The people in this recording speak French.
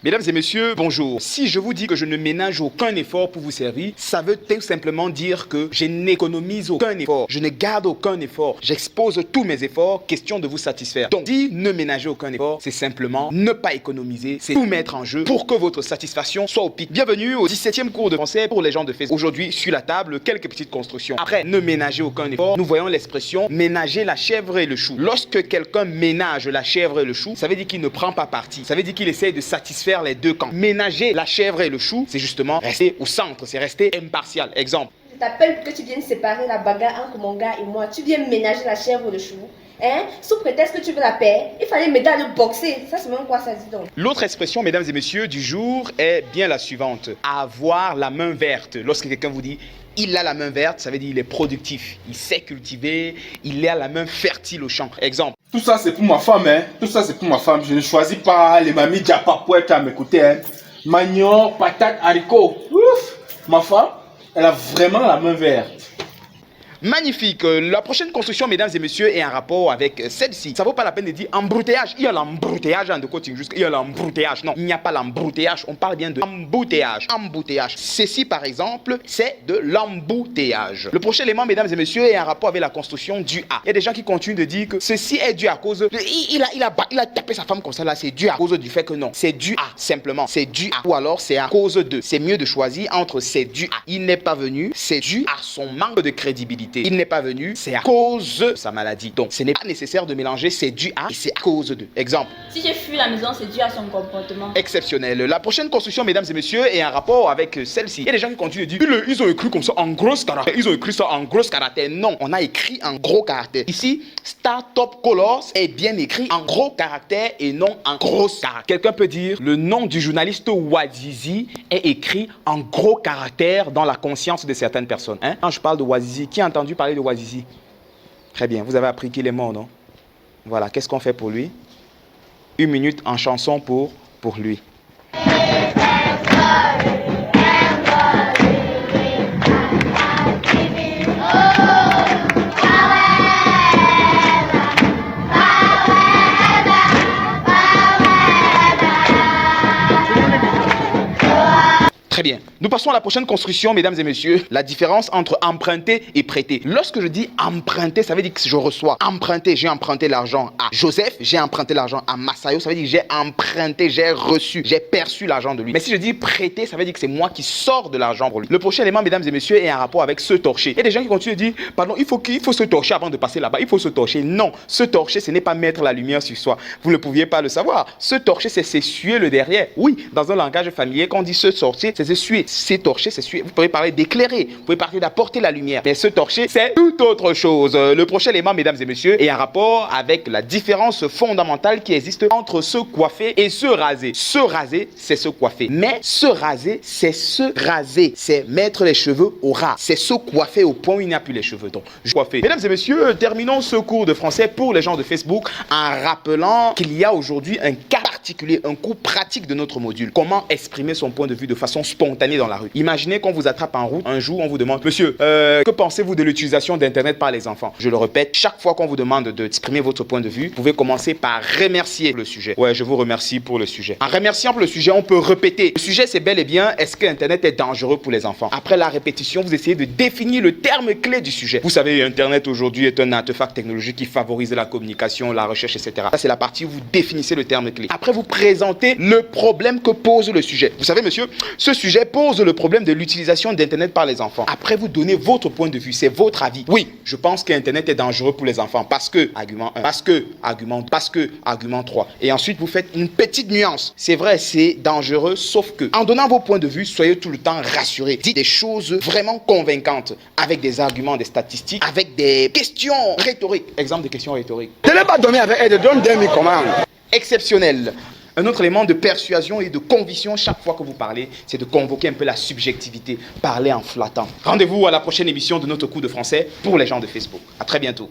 Mesdames et messieurs, bonjour. Si je vous dis que je ne ménage aucun effort pour vous servir, ça veut tout simplement dire que je n'économise aucun effort, je ne garde aucun effort, j'expose tous mes efforts, question de vous satisfaire. Donc, si ne ménager aucun effort, c'est simplement ne pas économiser, c'est tout mettre en jeu pour que votre satisfaction soit au pic. Bienvenue au 17e cours de français pour les gens de Facebook. Aujourd'hui, sur la table, quelques petites constructions. Après, ne ménager aucun effort, nous voyons l'expression ménager la chèvre et le chou. Lorsque quelqu'un ménage la chèvre et le chou, ça veut dire qu'il ne prend pas parti. Ça veut dire qu'il essaye de satisfaire les deux camps. Ménager la chèvre et le chou, c'est justement rester au centre, c'est rester impartial. Exemple. Je t'appelle pour que tu viennes séparer la bagarre entre mon gars et moi. Tu viens ménager la chèvre et le chou. Hein? Sous prétexte que tu veux la paix, il fallait m'aider à le boxer. Ça, c'est même quoi ça dit donc? L'autre expression, mesdames et messieurs, du jour est bien la suivante. Avoir la main verte. Lorsque quelqu'un vous dit il a la main verte, ça veut dire il est productif, il sait cultiver, il a la main fertile au champ. Exemple. Tout ça c'est pour ma femme, hein. Tout ça c'est pour ma femme. Je ne choisis pas les mamies Diapa pour être à mes côtés, hein. Manioc, patate, haricot. Ouf. Ma femme, elle a vraiment la main verte. Magnifique. La prochaine construction, mesdames et messieurs, est en rapport avec celle-ci. Ça vaut pas la peine de dire embouteillage. Il y a l'embouteillage en de côté jusqu'à il y a l'embouteillage. Non, il n'y a pas l'embouteillage. On parle bien de embouteillage. Embouteillage. Ceci, par exemple, c'est de l'embouteillage. Le prochain élément, mesdames et messieurs, est en rapport avec la construction du A. Il y a des gens qui continuent de dire que ceci est dû à cause de... Il a tapé sa femme comme ça là. C'est dû à cause du fait que non. C'est dû à, simplement. C'est dû à. Ou alors c'est à cause de. C'est mieux de choisir entre c'est dû à. Il n'est pas venu. C'est dû à son manque de crédibilité. Il n'est pas venu, c'est à cause de sa maladie. Donc, ce n'est pas nécessaire de mélanger c'est dû à et c'est à cause de. Exemple. Si j'ai fui la maison, c'est dû à son comportement. Exceptionnel. La prochaine construction, mesdames et messieurs, est en rapport avec celle-ci. Il y a des gens qui continuent de dire ils ont écrit comme ça en gros caractère. Ils ont écrit ça en gros caractère. Non, on a écrit en gros caractère. Ici, Startup Colors est bien écrit en gros caractère et non en gros caractère. Quelqu'un peut dire le nom du journaliste Wazizi est écrit en gros caractère dans la conscience de certaines personnes. Hein? Quand je parle de Wazizi, qui a entendu parler de Wazizi? Très bien, vous avez appris qu'il est mort, non? Voilà, qu'est-ce qu'on fait pour lui? 1 minute en chanson pour lui. Très bien. Nous passons à la prochaine construction, mesdames et messieurs. La différence entre emprunter et prêter. Lorsque je dis emprunter, ça veut dire que je reçois. Emprunter, j'ai emprunté l'argent à Joseph, j'ai emprunté l'argent à Massayo. Ça veut dire que j'ai emprunté, j'ai reçu, j'ai perçu l'argent de lui. Mais si je dis prêter, ça veut dire que c'est moi qui sors de l'argent pour lui. Le prochain élément, mesdames et messieurs, est en rapport avec se torcher. Il y a des gens qui continuent de dire, pardon, il faut se torcher avant de passer là-bas. Il faut se torcher. Non, se torcher, ce n'est pas mettre la lumière sur soi. Vous ne pouviez pas le savoir. Se torcher, c'est s'essuyer le derrière. Oui, dans un langage familier, quand on dit se torcher, c'est s'essuyer. S'étorcher, c'est s'essuyer. Vous pouvez parler d'éclairer, vous pouvez parler d'apporter la lumière. Mais se torcher, c'est tout autre chose. Le prochain élément, mesdames et messieurs, est en rapport avec la différence fondamentale qui existe entre se coiffer et se raser. Se raser, c'est se coiffer. Mais se raser, c'est se raser. C'est mettre les cheveux au ras. C'est se coiffer au point où il n'y a plus les cheveux. Donc, je coiffer. Mesdames et messieurs, terminons ce cours de français pour les gens de Facebook en rappelant qu'il y a aujourd'hui un cas particulier, un cours pratique de notre module. Comment exprimer son point de vue de façon spontanée dans la rue. Imaginez qu'on vous attrape en route, un jour on vous demande, monsieur, que pensez-vous de l'utilisation d'Internet par les enfants? Je le répète, chaque fois qu'on vous demande d'exprimer votre point de vue, vous pouvez commencer par remercier le sujet. Ouais, je vous remercie pour le sujet. En remerciant pour le sujet, on peut répéter. Le sujet, c'est bel et bien, est-ce que Internet est dangereux pour les enfants? Après la répétition, vous essayez de définir le terme clé du sujet. Vous savez, Internet aujourd'hui est un artefact technologique qui favorise la communication, la recherche, etc. Ça, c'est la partie où vous définissez le terme clé. Après, vous présentez le problème que pose le sujet. Vous savez, monsieur, ce sujet pose le problème de l'utilisation d'Internet par les enfants. Après, vous donnez votre point de vue, c'est votre avis. Oui, je pense qu'Internet est dangereux pour les enfants parce que, argument 1, parce que, argument 3. Et ensuite, vous faites une petite nuance. C'est vrai, c'est dangereux, sauf que, en donnant vos points de vue, soyez tout le temps rassurés. Dites des choses vraiment convaincantes, avec des arguments, des statistiques, avec des questions rhétoriques. Exemple de questions rhétoriques. Je ne l'ai pas donné avec elle, donne-moi comment. Exceptionnel. Un autre élément de persuasion et de conviction chaque fois que vous parlez, c'est de convoquer un peu la subjectivité. Parler en flattant. Rendez-vous à la prochaine émission de notre cours de français pour les gens de Facebook. À très bientôt.